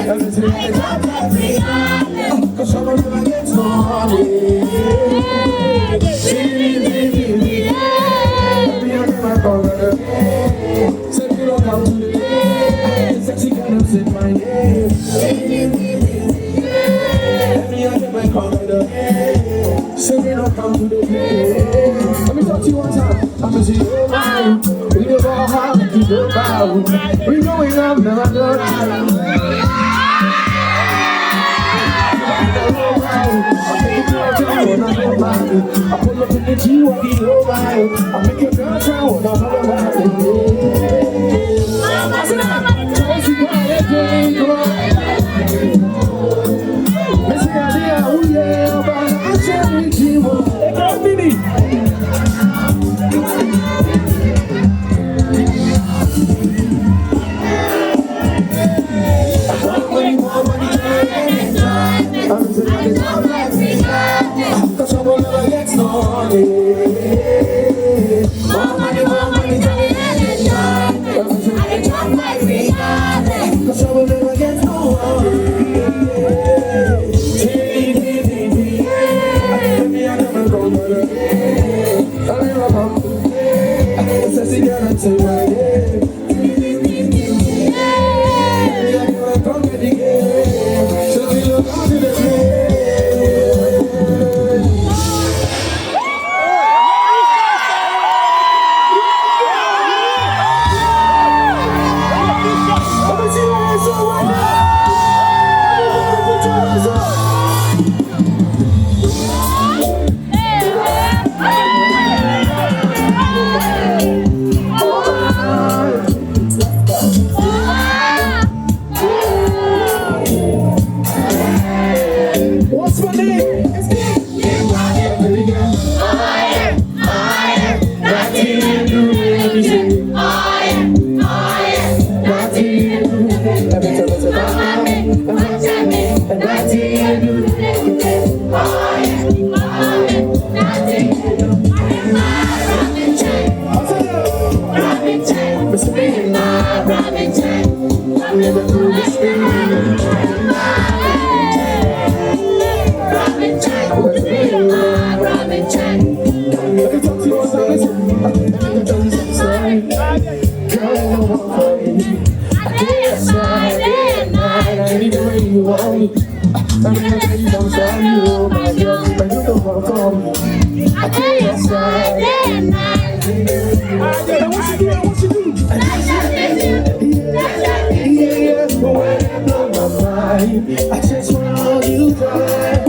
Cause I'm never get money. Say you don't come to the sexy girls in my name. Every other man come to the say you don't come to the place. Let me talk to you one time. I'm a zero mind. We don't know how to do the bow. We going up, never go down. I pull up in the Juu Tv, I make your girl try when I'm all about it. I just want all you got.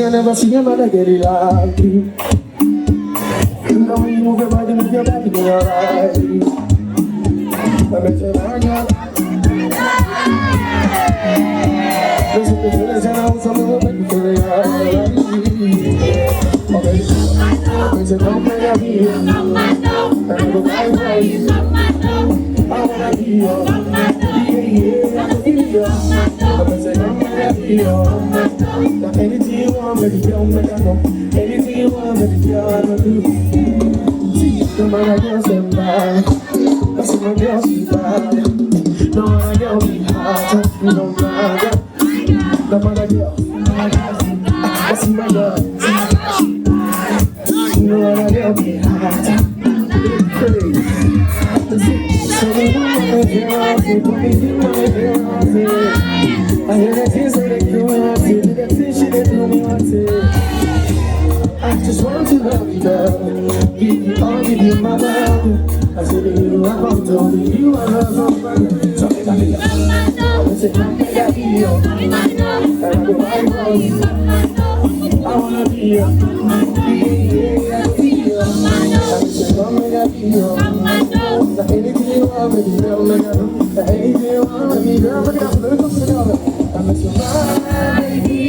I never see another get it like you. You know when you move your body, you're alright. I bet you like it. Listen to the feelings and I want something to make you feel alright. Okay, so don't play a beat. I wanna be your, yeah, yeah. yo. I'ma say, come and be yo. Now anything you want, baby girl, make I go. Anything you want, baby girl, I'ma do. See, no matter girls them bad, I see my girls be bad. No matter girl be hot, no matter. No matter girl, I see my girl. No matter girl be hot. Crazy. So they wanna hear us, they wanna hear us. I hear that things that they do want to, that things they do want to. I just want to love you, girl. Give you all, give you my love. I said to you, I want to hold you, I love you. So I got I said, come make that video. And I go, I wanna be your, yeah, I see you. I said, come make that video. Now anything you want, baby girl, make it up. Now anything you want, baby girl, make it up. Let me come together. I miss your mind, baby.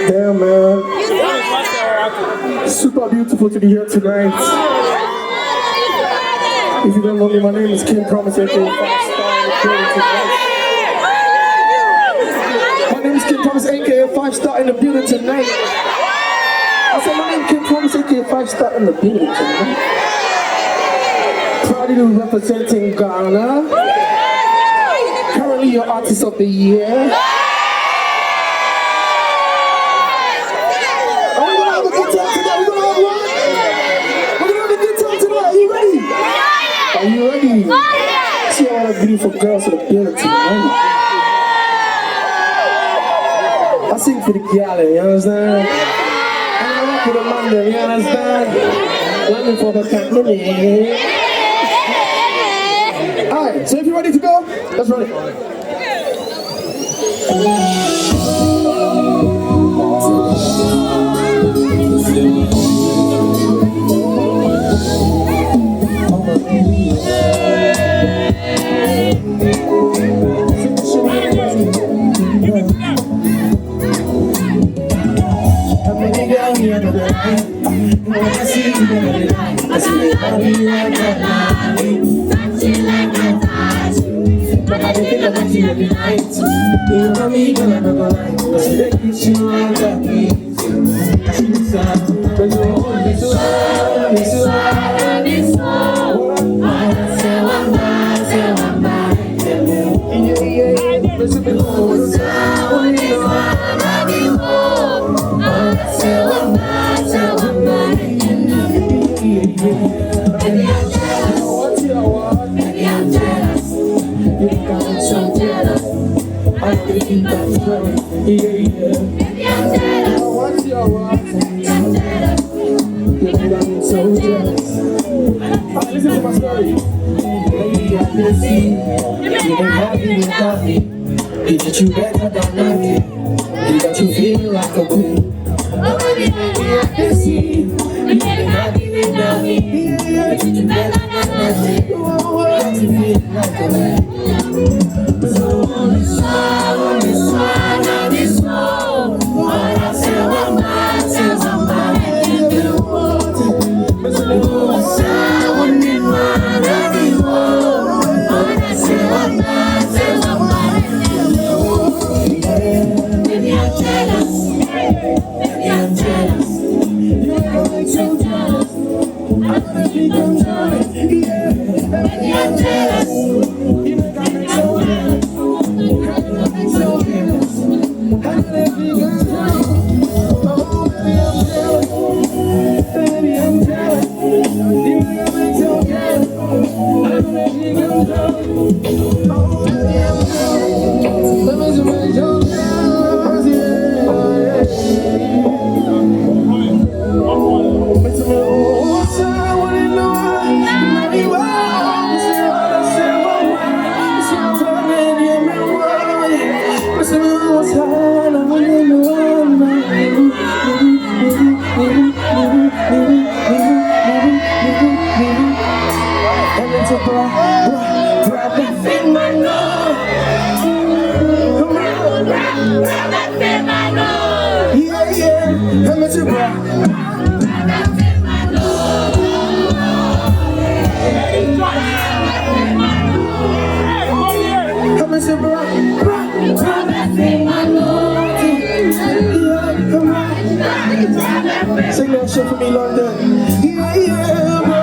Damn, man. Super beautiful to be here tonight. If you don't know me, my name is Kim Promise, aka 5-star in the building tonight. My name is Kim Promise, aka 5-star in the building tonight. I said my name is Kim Promise, aka 5-star in the building tonight. Proudly representing Ghana. Currently your artist of the year. Are you ready? See all the beautiful girls in the building tonight. I sing for the galley, you understand? I rock for the Monday, you understand? London for the company. Alright, so if you're ready to go, let's run it. I see you the night. I see you body like a line. Dancing like a tattoo. But I think about you every night. You know me, gonna go like. I see the kitchen like a piece. I see the sun. But you hold me so hard, me so hard, me so hard. I say one by, say one by. Yeah, yeah, let's be close. Only know I love you more. I say one by, say one by. Baby, I'm jealous. What you want? Baby, I'm jealous. You got me so jealous. I can keep that straight. Yeah. Baby, I'm jealous. What you want? Baby, I'm jealous. You got me so jealous. Listen to my story. Baby, I can see you ain't happy without me. You that you better than nothing. You that you feel like a queen. Oh, baby, I can see you ain't happy without me. You treat you better than nothing. You feel like a man. So on this one, on this one. What I say, what my say, what my head you want. So on this one, on this one. What I say, what my say, what my head you want. Baby, I'm jealous. Baby, I'm jealous. You're so jealous. I'm gonna be controlling. Yeah. Sing that shit for me, London. Yeah, yeah, bro.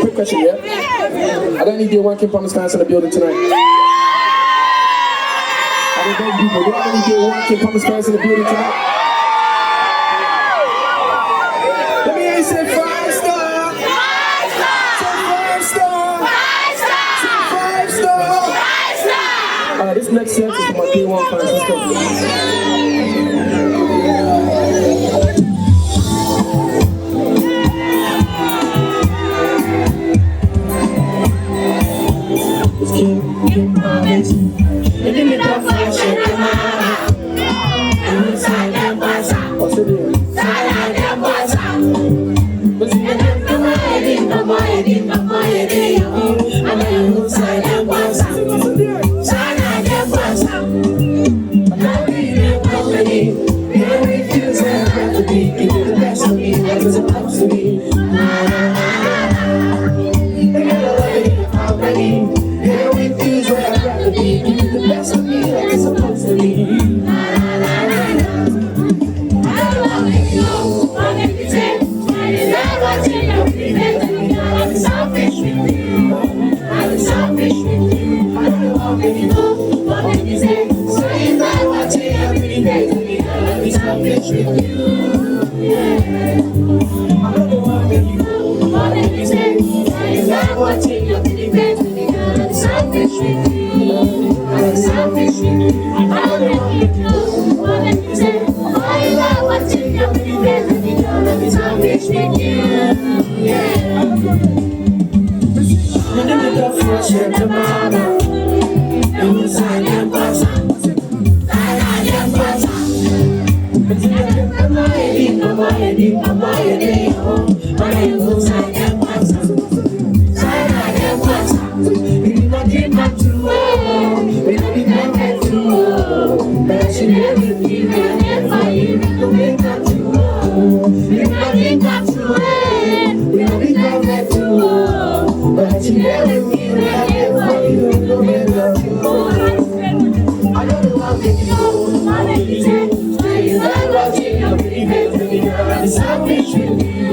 Quick question, yeah? I don't need your one Kim Promise fans in the building tonight. I don't know people. Do I need your one Kim Promise fans in the building tonight? Let me hear you say 5 star. 5 star. 5 star. 5 star. 5 star. 5 star. Alright, this next sentence is for my day one fans. Let's go. Kim Promise. Let me go for your shit, come on. Inside that boss out. What's it doing? Inside that boss out. What's it doing? Come on, Eddie, come on, Eddie, come on, Eddie. I'm inside that boss out. Inside that boss out. I'm not in your company. Can't refuse that I have to be. Give you the best of me, like it's supposed to be. I gotta love it in your company. Can't refuse what I'd rather be. Give you the best of me like it's supposed to be. I don't want to make you know what make you say. I'm watching your feelings. I'm selfish with you. I'm selfish with you. I don't want to make you know what make you say. So if I'm watching your feelings, I'm selfish with you. I don't want to make you know what make you say. If I'm watching your feelings, I'm selfish with you. I'm selfish with you. I don't make you know what make you say. I'm watching your feelings, I'm selfish with you. Yeah. When you make up for shit tomorrow, you inside them boss. Inside them boss. But you get them my head, my head, my head. My head inside them boss. Inside them boss. We not get back to we not get back to but she never give me for you to make back to we not get back to we not get back to but she never give me for you to make back to I don't know how to get you I make you say you not watching your baby I'm selfish with you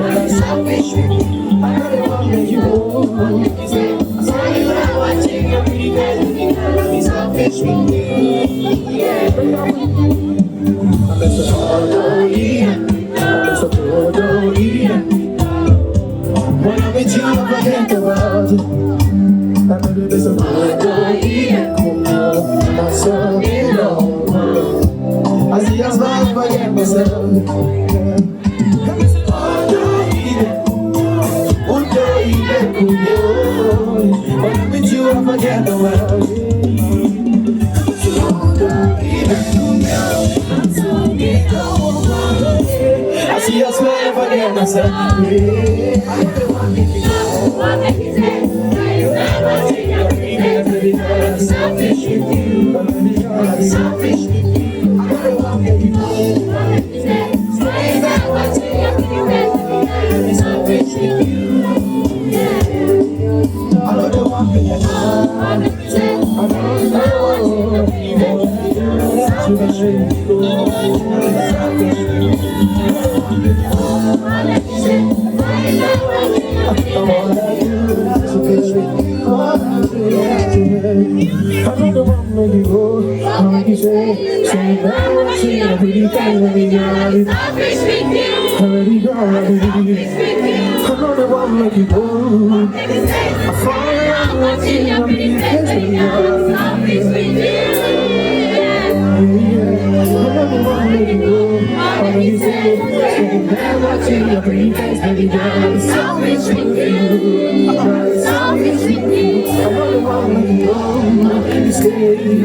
I'm selfish with you I don't know how to get you say you not watching your baby I'm selfish with you yeah I'm so when I'm with you, I forget the world. I know there's a world. My soul, you know. I see your smile, forget myself. When I'm with you, I forget the world. I see your smile, forget myself. What make you say? I'm watching your feelings. I'm selfish with you. I'm selfish with you. I don't want to make you know. What make you say? I'm watching the one make you go, I make you say that what I see, I really think when we got it. I really got it. I know the one make you go, I fall around what I see, I really think when we got it. I know the one make you go, I make you say that what I see, I really think when we got it. Selfish with you, selfish with you. I know the one make you go. You stay,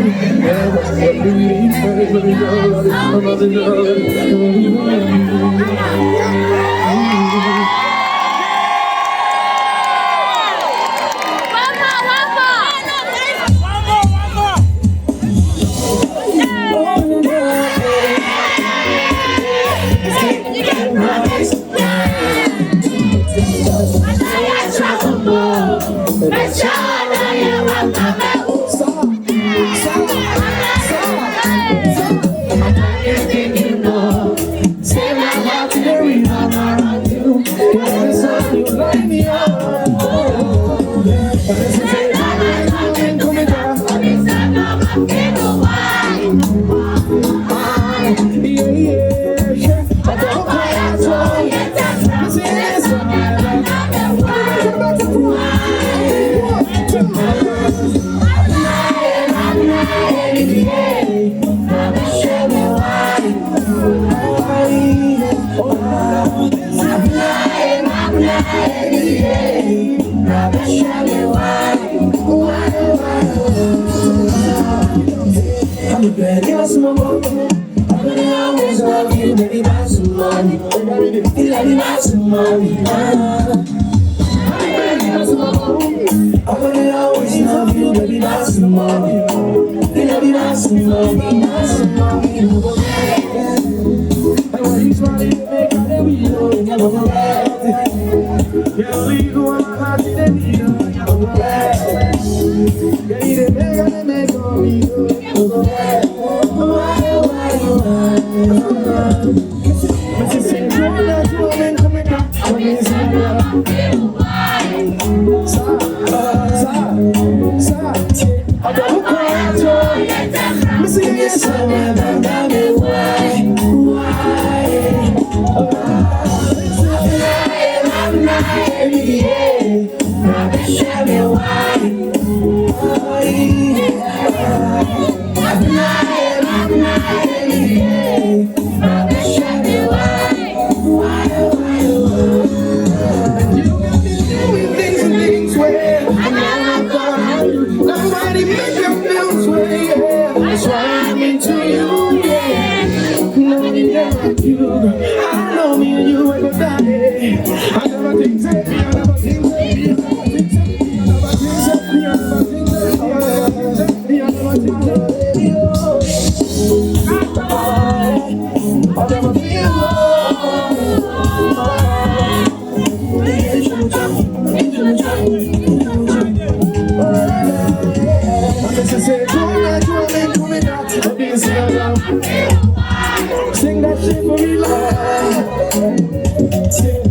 sing that shit for me, Lord.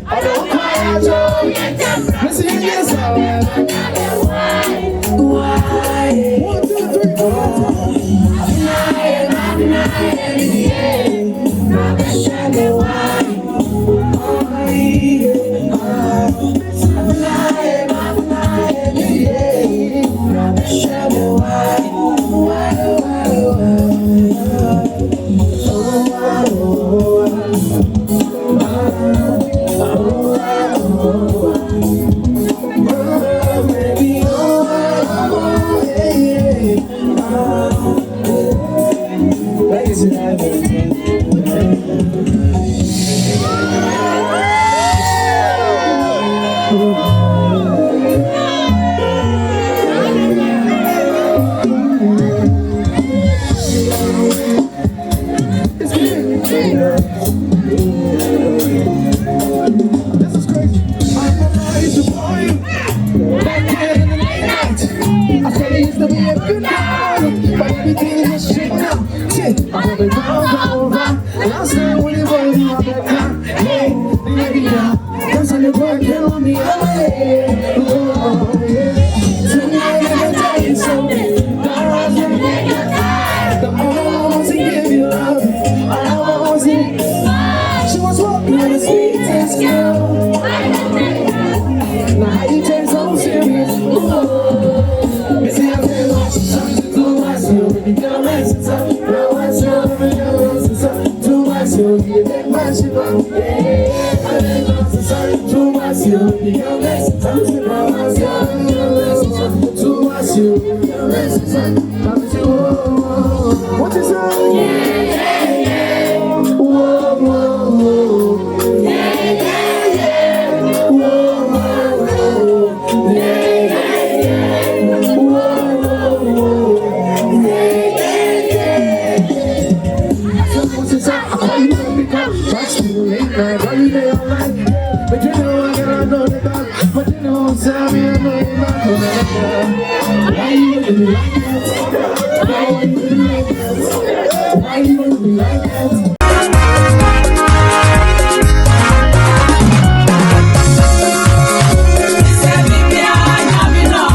I don't cry, Joe. Listen, yes, why? 1, 2, 3, 4. Last night when it was in my background. Hey, baby, now. That's on the boy, kill on me. Oh, yeah. Oh, yeah. Tonight, let me tell you something. The all I want is to give you love. All I want is to. She was walking with the sweetest girl. Now how you turn so serious? Ooh. You see, I'm saying, something to myself. You got lessons up. Now what's your lessons up? To myself, you make my shit up. Yeah, I ain't lost a sight. To myself, you got lessons up. Now what's your lessons up? To myself, you got lessons up. I'm saying, whoa, what you say? Whoa, whoa, whoa. Yeah. Whoa, whoa, whoa. Yeah. Whoa, whoa, whoa. I call you up because trust you late night, all you day all night. But you know I gotta know the dog. But you know, tell me I know you're not gonna. Why you looking at me like that?